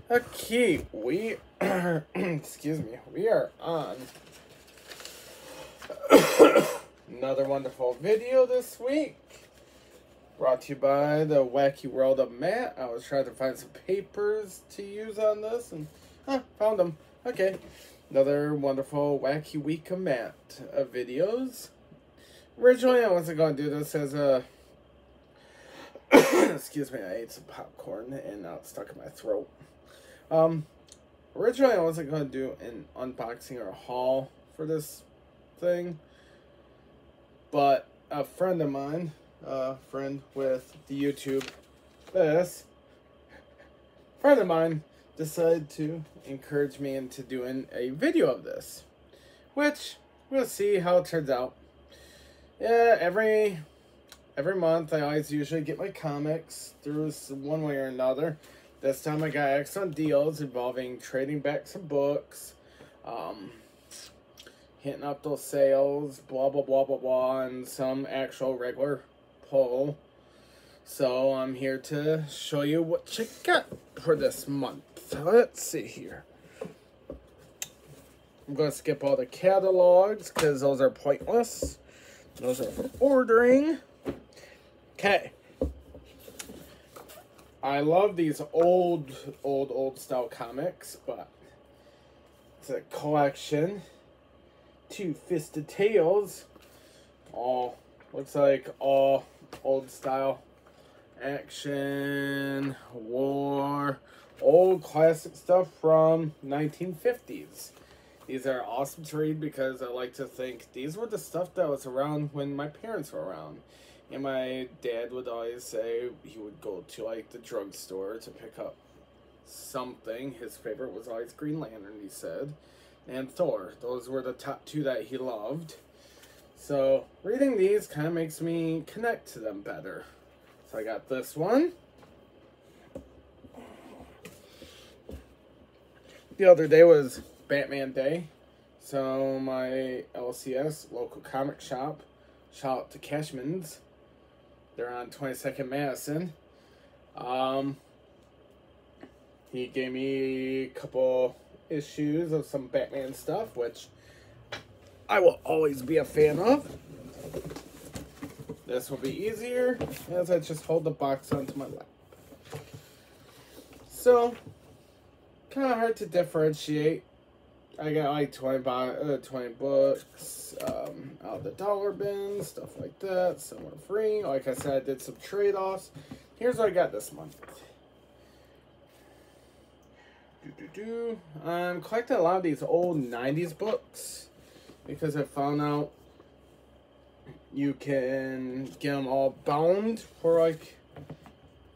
Okay, we are, excuse me, we are on another wonderful video this week. Brought to you by the Wacky World of Matt. I was trying to find some papers to use on this and found them. Okay, another wonderful Wacky Week of Matt videos. Originally, I wasn't going to do this as a excuse me, I ate some popcorn and now it's stuck in my throat. Originally I wasn't going to do an unboxing or a haul for this thing, but a friend of mine, friend with the YouTube, friend of mine decided to encourage me into doing a video of this, which we'll see how it turns out. Yeah, every month I always usually get my comics through one way or another. This time I got excellent deals involving trading back some books, hitting up those sales, blah, blah, blah, blah, blah, and some actual regular pull. So I'm here to show you what you got for this month. Let's see here. I'm going to skip all the catalogs because those are pointless. Those are for ordering. Okay. I love these old style comics, but it's a collection. Two-Fisted Tales. All looks like all old style action, war, old classic stuff from 1950s. These are awesome to read because I like to think these were the stuff that was around when my parents were around. And my dad would always say he would go to like the drugstore to pick up something. His favorite was always Green Lantern, he said, and Thor. Those were the top two that he loved. So reading these kind of makes me connect to them better. So I got this one. The other day was Batman Day. So my LCS, local comic shop, shout out to Cashman's. They're on 22nd Madison. He gave me a couple issues of some Batman stuff, which I will always be a fan of. This will be easier as I just hold the box onto my lap. So, kind of hard to differentiate. I got like 20 books out of the dollar bin, stuff like that. Some were free. Like I said, I did some trade-offs. Here's what I got this month. I'm collecting a lot of these old 90s books because I found out you can get them all bound for like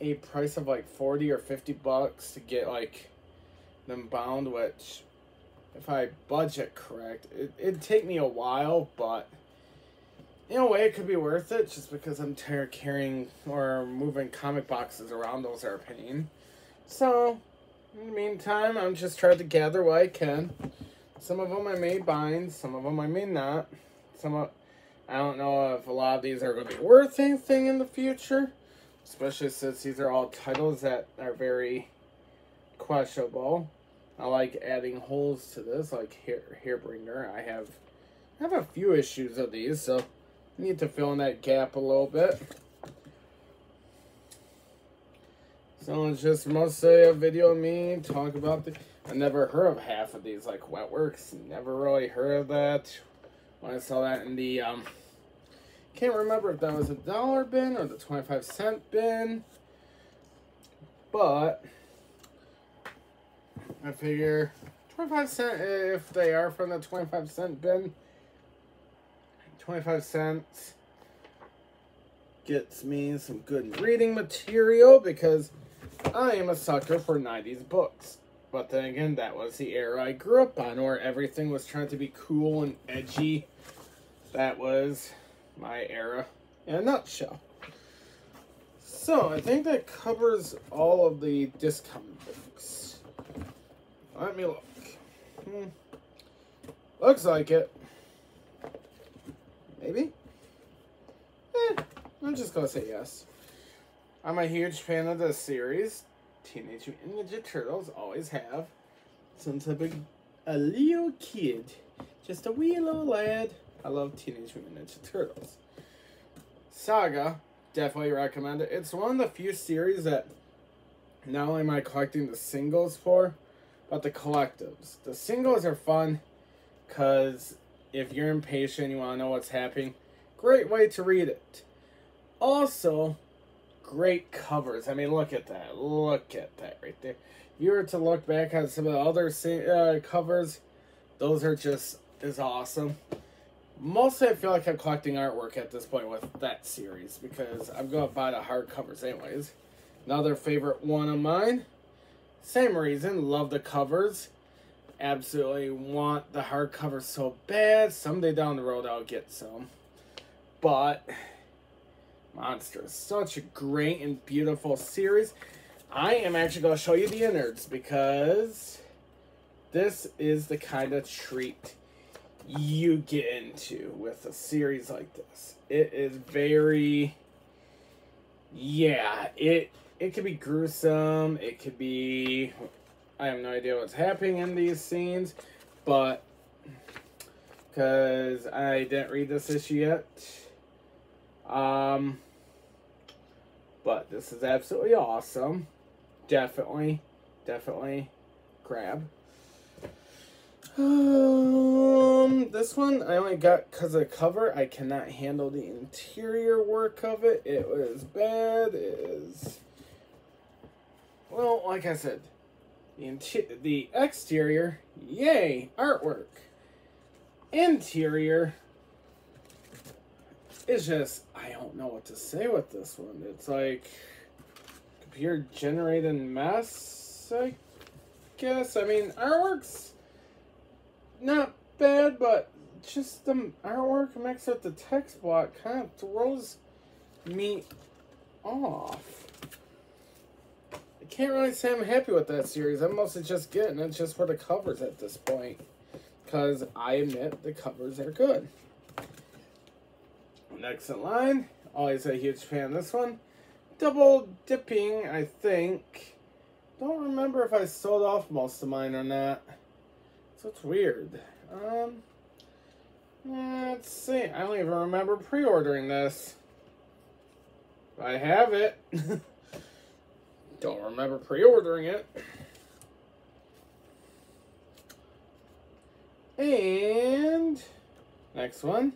a price of like 40 or 50 bucks to get like them bound, which if I budget correct, it'd take me a while, but in a way it could be worth it just because I'm tired of carrying or moving comic boxes around. Those are a pain. So, in the meantime, I'm just trying to gather what I can. Some of them I may bind, some of them I may not. I don't know if a lot of these are going to be worth anything in the future, especially since these are all titles that are very questionable. I like adding holes to this, like Hairbringer. I have a few issues of these, so I need to fill in that gap a little bit. So it's just mostly a video of me talk about I never heard of half of these, like Wetworks. Never really heard of that. When I saw that in the can't remember if that was a dollar bin or the 25-cent bin, but I figure 25 cents if they are from the 25-cent bin. 25 cents gets me some good reading material because I am a sucker for 90s books. But then again, that was the era I grew up on where everything was trying to be cool and edgy. That was my era in a nutshell. So I think that covers all of the discount books. Let me look. Looks like it. Maybe? I'm just gonna say yes. I'm a huge fan of this series. Teenage Mutant Ninja Turtles, always have. Since I've been a little kid. Just a wee little lad. I love Teenage Mutant Ninja Turtles. Saga, definitely recommend it. It's one of the few series that not only am I collecting the singles for, but the collectives. The singles are fun because if you're impatient, you want to know what's happening, great way to read it. Also, great covers. I mean, look at that. Look at that right there. If you were to look back at some of the other covers, those are just as awesome. Mostly, I feel like I'm collecting artwork at this point with that series because I'm going to buy the hardcovers anyways. Another favorite one of mine. Same reason. Love the covers. Absolutely want the hardcovers so bad. Someday down the road, I'll get some. But Monster is such a great and beautiful series. I am actually going to show you the innards because this is the kind of treat you get into with a series like this. It is very, yeah, it could be gruesome, it could be, I have no idea what's happening in these scenes, but because I didn't read this issue yet, but this is absolutely awesome. Definitely grab. This one I only got because of the cover. I cannot handle the interior work of it. It was bad. It is, well, like I said, the exterior, yay, artwork. Interior is just, I don't know what to say with this one. It's like computer generated mess, I guess. I mean, artwork's not bad, but just the artwork mixed with the text block kind of throws me off. I can't really say I'm happy with that series. I'm mostly just getting it just for the covers at this point. Because I admit the covers are good. Next in line, always a huge fan of this one. Double dipping, I think. Don't remember if I sold off most of mine or not. So it's weird. Let's see. I don't even remember pre-ordering this. I have it. Don't remember pre-ordering it. And next one.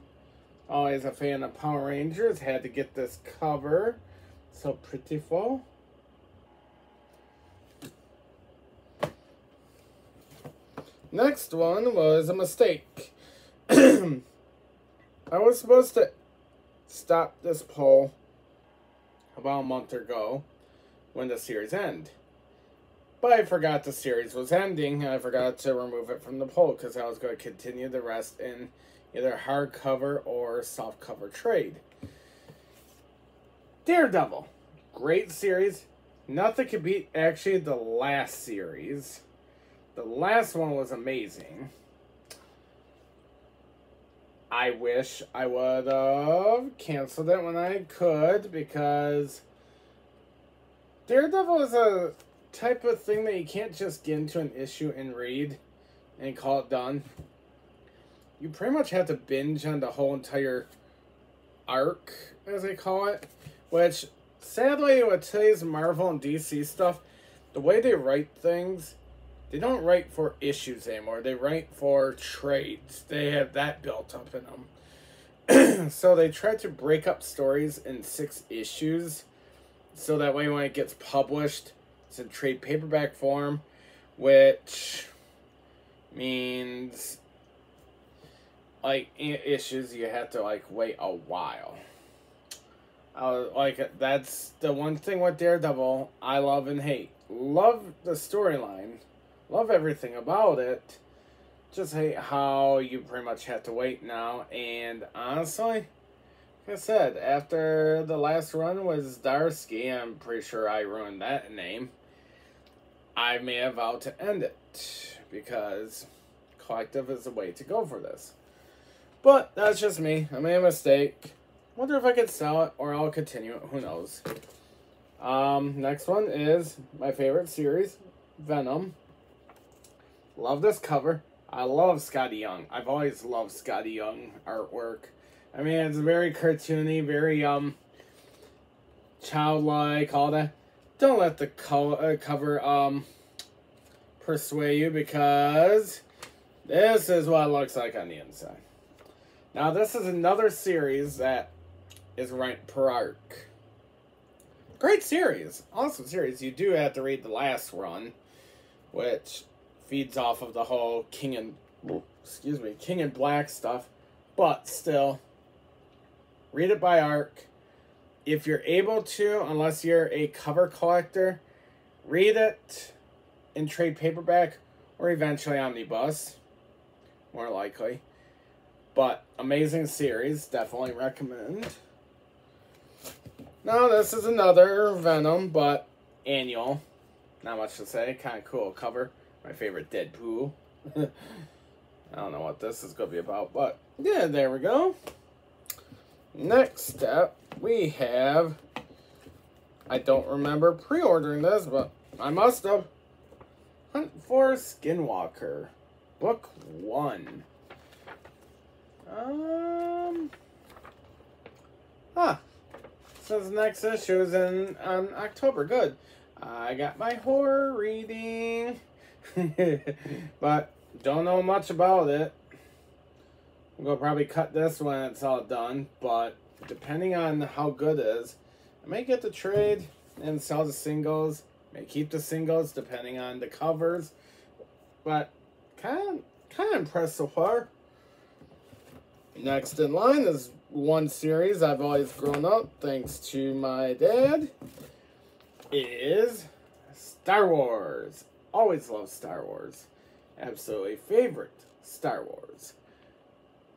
Always a fan of Power Rangers. Had to get this cover. So prettiful. Next one was a mistake. I was supposed to stop this poll about a month ago when the series ended. But I forgot the series was ending, and I forgot to remove it from the poll because I was going to continue the rest in either hardcover or softcover trade. Daredevil. Great series. Nothing could beat actually the last series. The last one was amazing. I wish I would have canceled it when I could because Daredevil is a type of thing that you can't just get into an issue and read and call it done. You pretty much have to binge on the whole entire arc, as they call it, which sadly with today's Marvel and DC stuff, the way they write things, they don't write for issues anymore. They write for trades. They have that built up in them. So they try to break up stories in 6 issues. So that way when it gets published, it's in trade paperback form. Which means, like, issues you have to, like, wait a while. Like, that's the one thing with Daredevil I love and hate. Love the storyline. Love everything about it. Just hate how you pretty much have to wait now. And honestly, like I said, after the last run was Darsky, I'm pretty sure I ruined that name. I may have vowed to end it. Because collective is the way to go for this. But that's just me. I made a mistake. Wonder if I could sell it or I'll continue it. Who knows? Next one is my favorite series, Venom. Love this cover. I love Skottie Young. I've always loved Skottie Young artwork. I mean, it's very cartoony, very childlike, all that. Don't let the cover persuade you, because this is what it looks like on the inside. Now, this is another series that is ranked per arc. Great series. Awesome series. You do have to read the last run, which feeds off of the whole King and Black stuff. But still, read it by arc. If you're able to, unless you're a cover collector, read it in trade paperback or eventually omnibus. More likely. But amazing series. Definitely recommend. Now, this is another Venom, but annual. Not much to say. Kind of cool cover. My favorite Deadpool. I don't know what this is going to be about, but yeah, there we go. Next step, we have, I don't remember pre-ordering this, but I must have. Hunt for Skinwalker, Book 1. Says next issue is in October. Good. I got my horror reading, but don't know much about it. I'm gonna probably cut this when it's all done, but depending on how good it is, I may get the trade and sell the singles. May keep the singles depending on the covers, but kind of impressed so far. Next in line is one series I've always grown up thanks to my dad. Is Star Wars. Always loved Star Wars. Absolutely favorite Star Wars.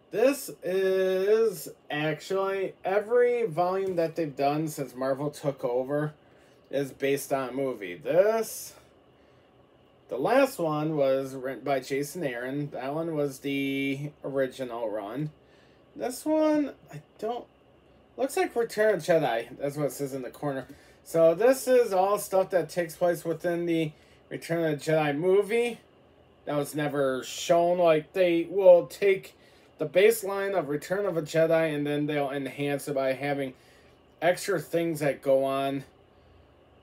This is actually every volume that they've done since Marvel took over is based on a movie. The last one was written by Jason Aaron. That one was the original run. This one, looks like Return of the Jedi. That's what it says in the corner. So this is all stuff that takes place within the Return of the Jedi movie. That was never shown. Like, they will take the baseline of Return of the Jedi and then they'll enhance it by having extra things that go on.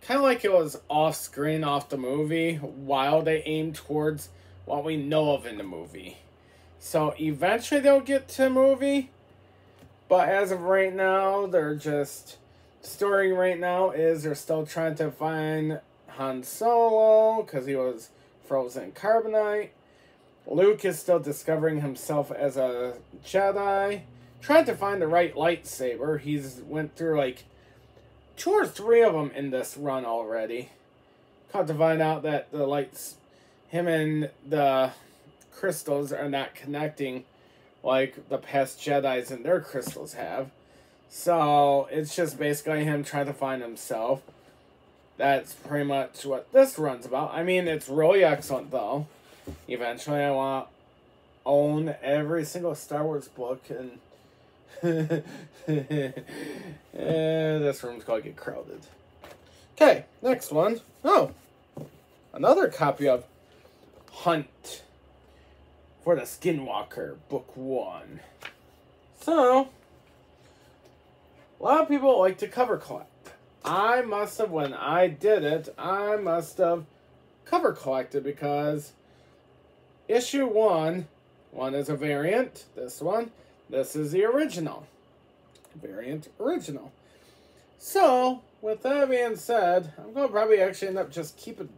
Kind of like it was off-screen, off the movie, while they aim towards what we know of in the movie. So eventually they'll get to a movie, but as of right now, story right now is they're still trying to find Han Solo because he was frozen in carbonite. Luke is still discovering himself as a Jedi, trying to find the right lightsaber. He's went through like 2 or 3 of them in this run already. Come to find out that him and the crystals are not connecting like the past Jedis and their crystals have. So it's just basically him trying to find himself. That's pretty much what this run's about. I mean, it's really excellent though. Eventually I want to own every single Star Wars book, and this room's gonna get crowded. Okay, next one. Oh, another copy of Hunt for the Skinwalker, Book 1. So, a lot of people like to cover collect. I must have, when I did it, I must have cover collected because issue 1 is a variant. This is the original. Variant original. So, with that being said, I'm going to probably actually end up just keeping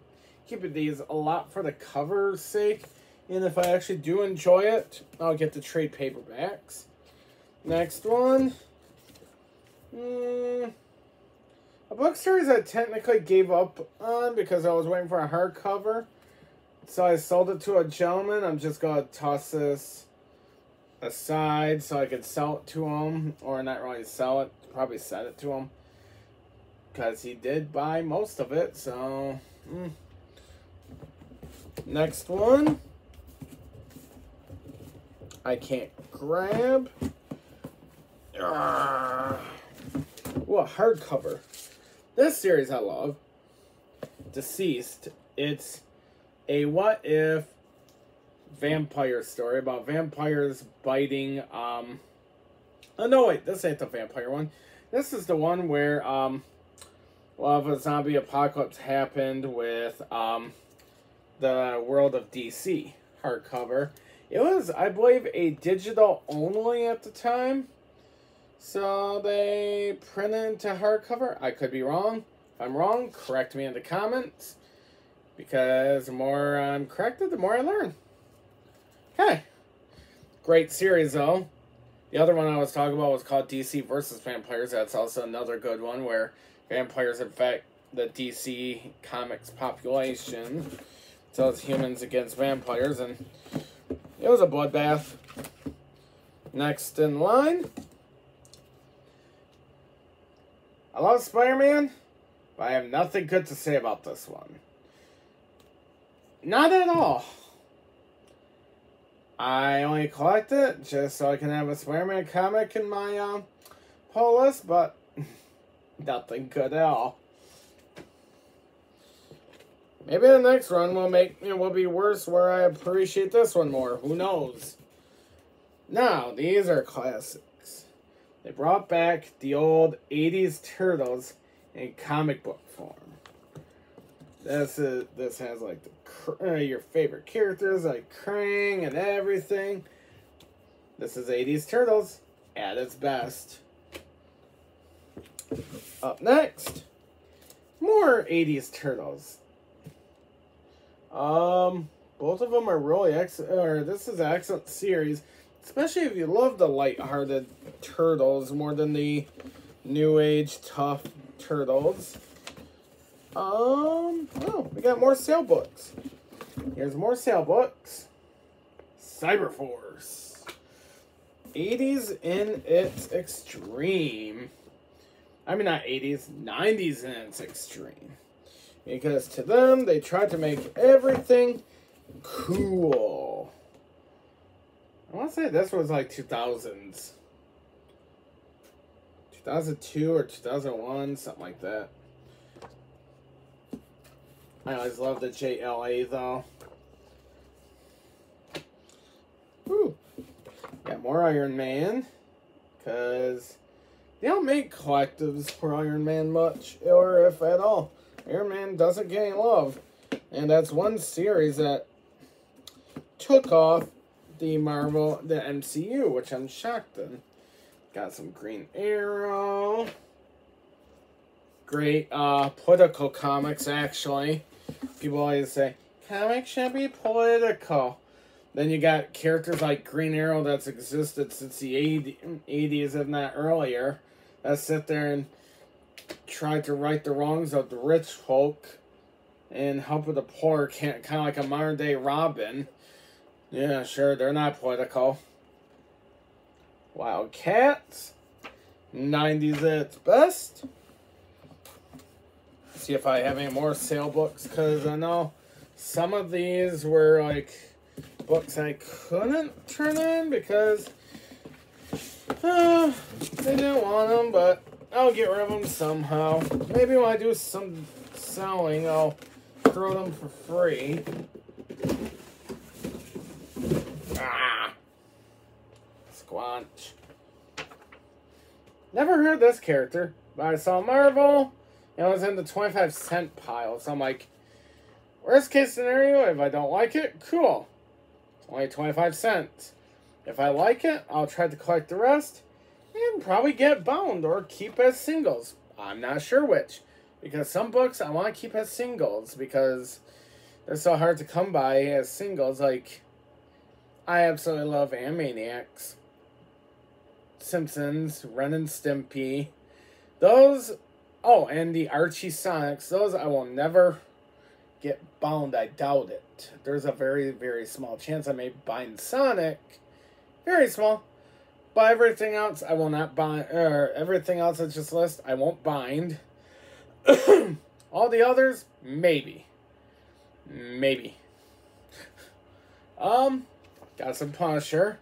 these a lot for the cover's sake. And if I actually do enjoy it, I'll get the trade paperbacks. Next one. A book series I technically gave up on because I was waiting for a hardcover. So I sold it to a gentleman. I'm just going to toss this aside so I could sell it to him. Or not really sell it, probably send it to him. Because he did buy most of it, so... Next one. I can't grab. Ooh, a hardcover. This series I love. Deceased. It's a what if vampire story about vampires biting oh no, wait, this ain't the vampire one. This is the one where well, if a zombie apocalypse happened with the World of DC hardcover. It was, I believe, a digital only at the time. So they printed into hardcover. I could be wrong. If I'm wrong, correct me in the comments. Because the more I'm corrected, the more I learn. Okay. Great series, though. The other one I was talking about was called DC versus Vampires. That's also another good one where vampires infect the DC Comics population. So it's humans against vampires, and it was a bloodbath. Next in line. I love Spider-Man, but I have nothing good to say about this one. Not at all. I only collect it just so I can have a Spider-Man comic in my pull list, but nothing good at all. Maybe the next run will be worse where I appreciate this one more. Who knows? Now, these are classics. They brought back the old 80s Turtles in comic book form. This has like your favorite characters like Krang and everything. This is 80s Turtles at its best. Up next, more 80s Turtles. Both of them are really excellent. This is an excellent series, especially if you love the light-hearted Turtles more than the new age tough Turtles. Oh, we got more sale books. Here's more sale books. Cyberforce. 80s in its extreme. I mean, not 80s, 90s in its extreme. Because to them, they tried to make everything cool. I want to say this was like 2000s. 2002 or 2001, something like that. I always love the JLA though. Whew. Got more Iron Man. Because they don't make collectives for Iron Man much, or if at all. Iron Man doesn't get any love. And that's one series that took off the MCU, which I'm shocked in. Got some Green Arrow. Great political comics, actually. People always say, comics should be political. Then you got characters like Green Arrow that's existed since the 80s, if not earlier, that sit there and try to right the wrongs of the rich folk and help with the poor, kind of like a modern day Robin. Yeah, sure, they're not political. Wildcats. 90s at its best. See if I have any more sale books, because I know some of these were like books I couldn't turn in because they didn't want them, but I'll get rid of them somehow. Maybe when I do some selling, I'll throw them for free. Ah! Squanch. Never heard this character, but I saw Marvel. It was in the 25-cent pile, so I'm like, worst case scenario, if I don't like it, cool. It's only 25 cents. If I like it, I'll try to collect the rest and probably get bound or keep as singles. I'm not sure which, because some books I want to keep as singles because they're so hard to come by as singles. Like, I absolutely love Animaniacs, Simpsons, Ren and Stimpy. Those... Oh, and the Archie Sonics, those I will never get bound. I doubt it. There's a very, very small chance I may bind Sonic. Very small. But everything else I will not bind. Everything else I just list, I won't bind. All the others, maybe. Maybe. Got some Punisher.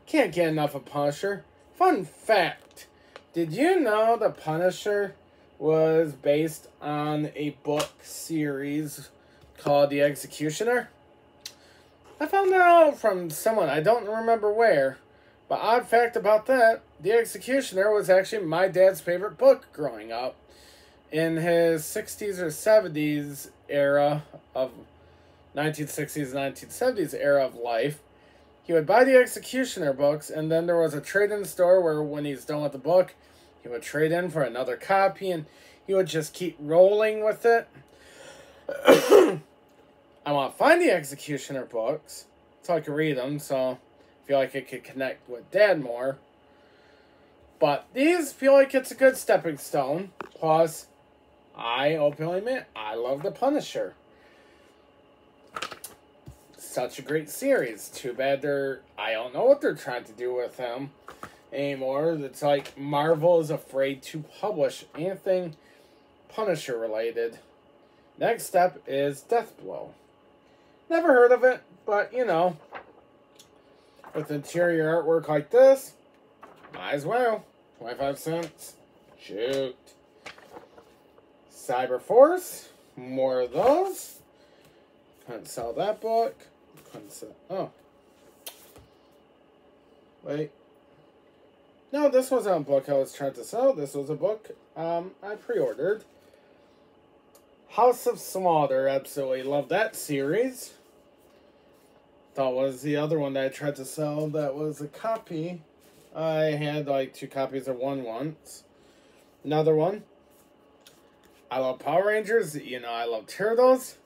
Can't get enough of Punisher. Fun fact. Did you know the Punisher was based on a book series called The Executioner. I found out from someone, I don't remember where, but odd fact about that, The Executioner was actually my dad's favorite book growing up. In his 60s or 70s era of 1960s, 1970s era of life, he would buy the Executioner books, and then there was a trade-in store where when he's done with the book, he would trade in for another copy, and he would just keep rolling with it. I want to find the Executioner books so I can read them, so I feel like I could connect with Dad more. But these feel like it's a good stepping stone. Plus, I openly admit, I love The Punisher. Such a great series. Too bad I don't know what they're trying to do with him anymore. It's like Marvel is afraid to publish anything Punisher related. Next step is Deathblow. Never heard of it, but you know, with interior artwork like this, might as well. 25 cents. Shoot. Cyberforce. More of those. Couldn't sell that book. Couldn't sell. Oh. Wait. No, this wasn't a book I was trying to sell. This was a book I pre-ordered. House of Slaughter. Absolutely love that series. Thought was the other one that I tried to sell that was a copy. I had like 2 copies of one once. Another one. I love Power Rangers. You know, I love Turtles.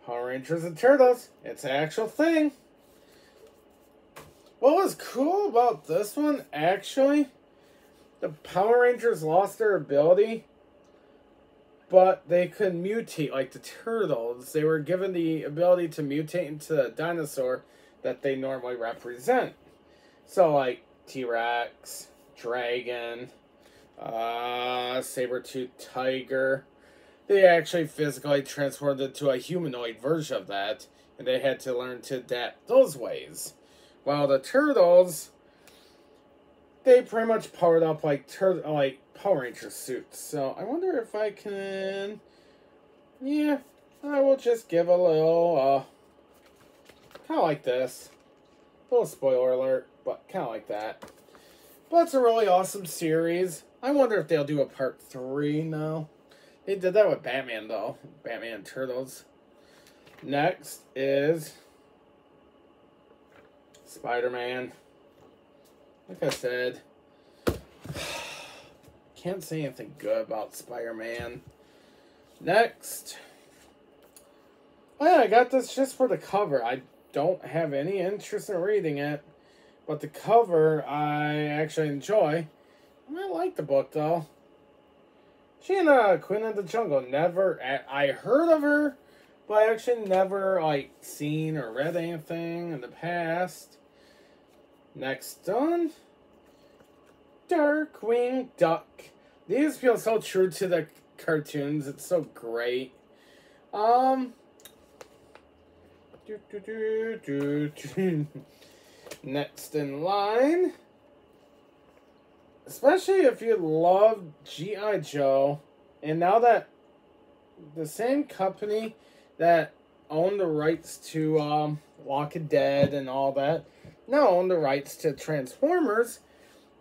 Power Rangers and Turtles. It's an actual thing. What was cool about this one, actually, the Power Rangers lost their ability, but they could mutate like the Turtles. They were given the ability to mutate into the dinosaur that they normally represent. So, like, T-Rex, Dragon, Saber-Tooth Tiger. They actually physically transformed into a humanoid version of that, and they had to learn to adapt those ways. While the Turtles, they pretty much powered up like Power Ranger suits. So I wonder if I can... Yeah, I will just give a little, kind of like this. A little spoiler alert, but kind of like that. But it's a really awesome series. I wonder if they'll do a part 3 now. They did that with Batman, though. Batman and Turtles. Next is Spider-Man. Like I said, can't say anything good about Spider-Man. Next. Oh yeah, I got this just for the cover. I don't have any interest in reading it, but the cover I actually enjoy. I might like the book, though. She and Queen of the Jungle. Never, I heard of her, but I actually never, like, seen or read anything in the past. Next on, Darkwing Duck. These feel so true to the cartoons. It's so great. Next in line, especially if you love G.I. Joe, and now that the same company that owned the rights to Walking Dead and all that, now own the rights to Transformers,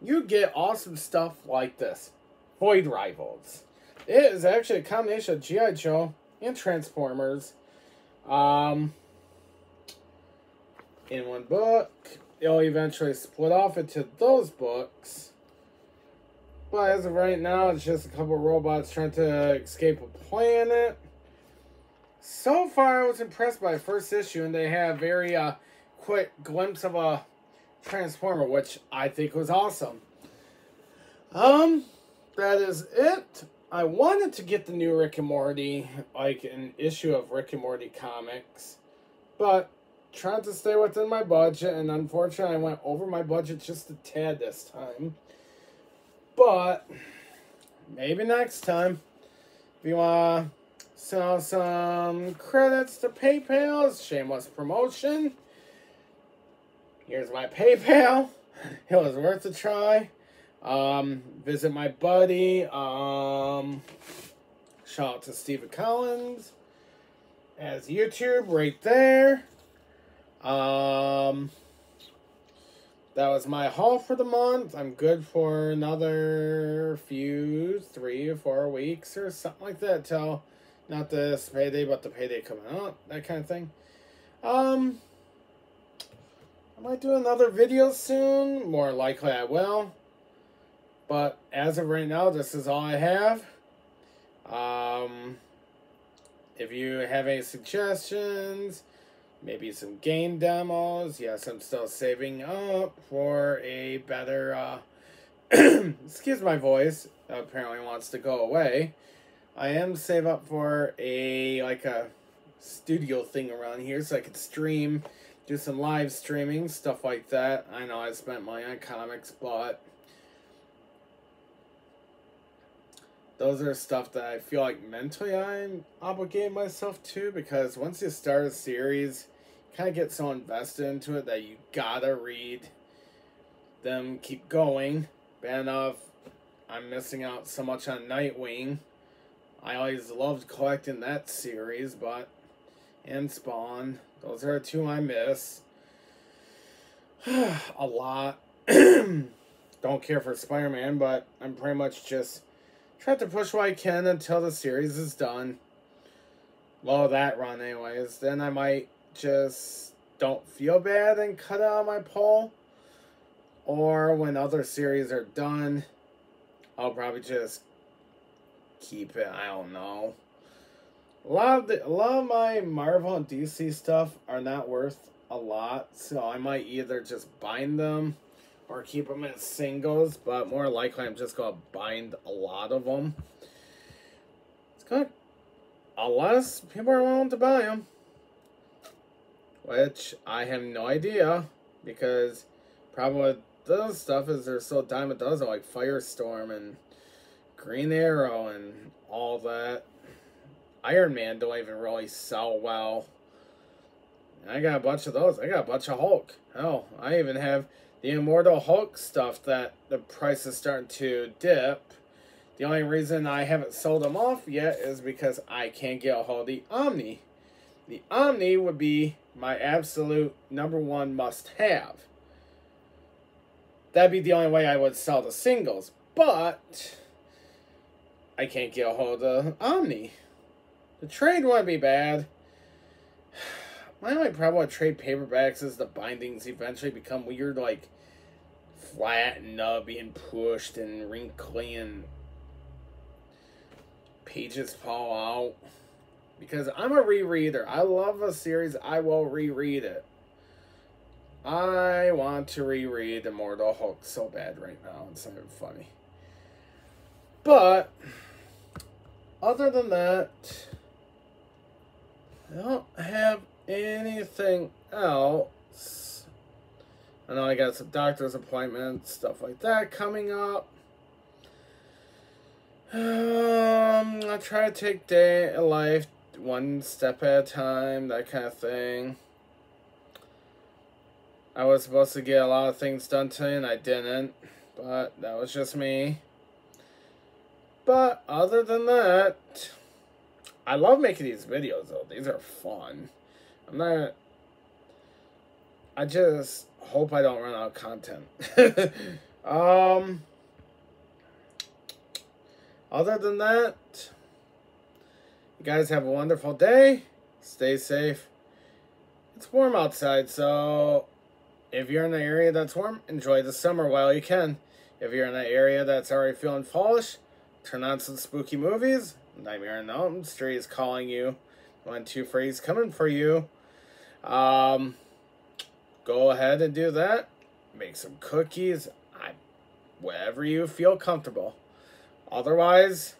you get awesome stuff like this. Void Rivals. It is actually a combination of G.I. Joe and Transformers. In one book. It'll eventually split off into those books. But as of right now, it's just a couple of robots trying to escape a planet. So far, I was impressed by the first issue, and they have a very quick glimpse of a Transformer, which I think was awesome. That is it. I wanted to get the new Rick and Morty, like an issue of Rick and Morty comics, but trying to stay within my budget, and unfortunately I went over my budget just a tad this time. But maybe next time. If you want to send out some credits to PayPal, shameless promotion. Here's my PayPal. It was worth a try. Visit my buddy. Shout out to Stephen Collins as YouTube right there. That was my haul for the month. I'm good for another 3 or 4 weeks or something like that till not this payday, but the payday coming up, that kind of thing. I might do another video soon. More likely I will. But as of right now, this is all I have. If you have any suggestions, maybe some game demos. Yes, I'm still saving up for a better, excuse my voice, apparently wants to go away. I am save up for a studio thing around here so I could stream, do some live streaming, stuff like that. I know I spent money on comics, but those are stuff that I feel like mentally I'm obligating myself to, because once you start a series, you kind of get so invested into it that you gotta read them, keep going. Bad enough, I'm missing out so much on Nightwing. I always loved collecting that series, and Spawn. Those are 2 I miss. A lot. Don't care for Spider-Man, but I'm pretty much just trying to push what I can until the series is done. Well, that run anyways. Then I might just don't feel bad and cut it out my poll. Or when other series are done, I'll probably just keep it. I don't know. A lot of my Marvel and DC stuff are not worth a lot, so I might either just bind them or keep them as singles, but more likely I'm just gonna bind a lot of them. It's good, unless people are willing to buy them, which I have no idea, because problem with those stuff is they're so dime a dozen, like Firestorm and Green Arrow and all that. Iron Man don't even really sell well. And I got a bunch of those. I got a bunch of Hulk. Hell, I even have the Immortal Hulk stuff that the price is starting to dip. The only reason I haven't sold them off yet is because I can't get a hold of the Omni. The Omni would be my absolute #1 must-have. That'd be the only way I would sell the singles. But I can't get a hold of the Omni. The trade wouldn't be bad. My only problem with trade paperbacks is the bindings eventually become weird, like flat and being pushed and wrinkly and pages fall out. Because I'm a rereader. I love a series, I will reread it. I want to reread Immortal Hulk so bad right now. It's not even funny. But other than that, I don't have anything else. I know I got some doctor's appointments, stuff like that coming up. I try to take day of life 1 step at a time, that kind of thing. I was supposed to get a lot of things done today and I didn't, but that was just me. But other than that, I love making these videos though. These are fun. I just hope I don't run out of content. Other than that, you guys have a wonderful day. Stay safe. It's warm outside, so if you're in an area that's warm, enjoy the summer while you can. If you're in an area that's already feeling fallish, turn on some spooky movies. Nightmare on Elm Street is calling you. 1, 2, 3 is coming for you. Go ahead and do that. Make some cookies. Whatever you feel comfortable. Otherwise,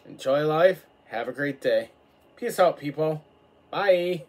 enjoy life. Have a great day. Peace out, people. Bye.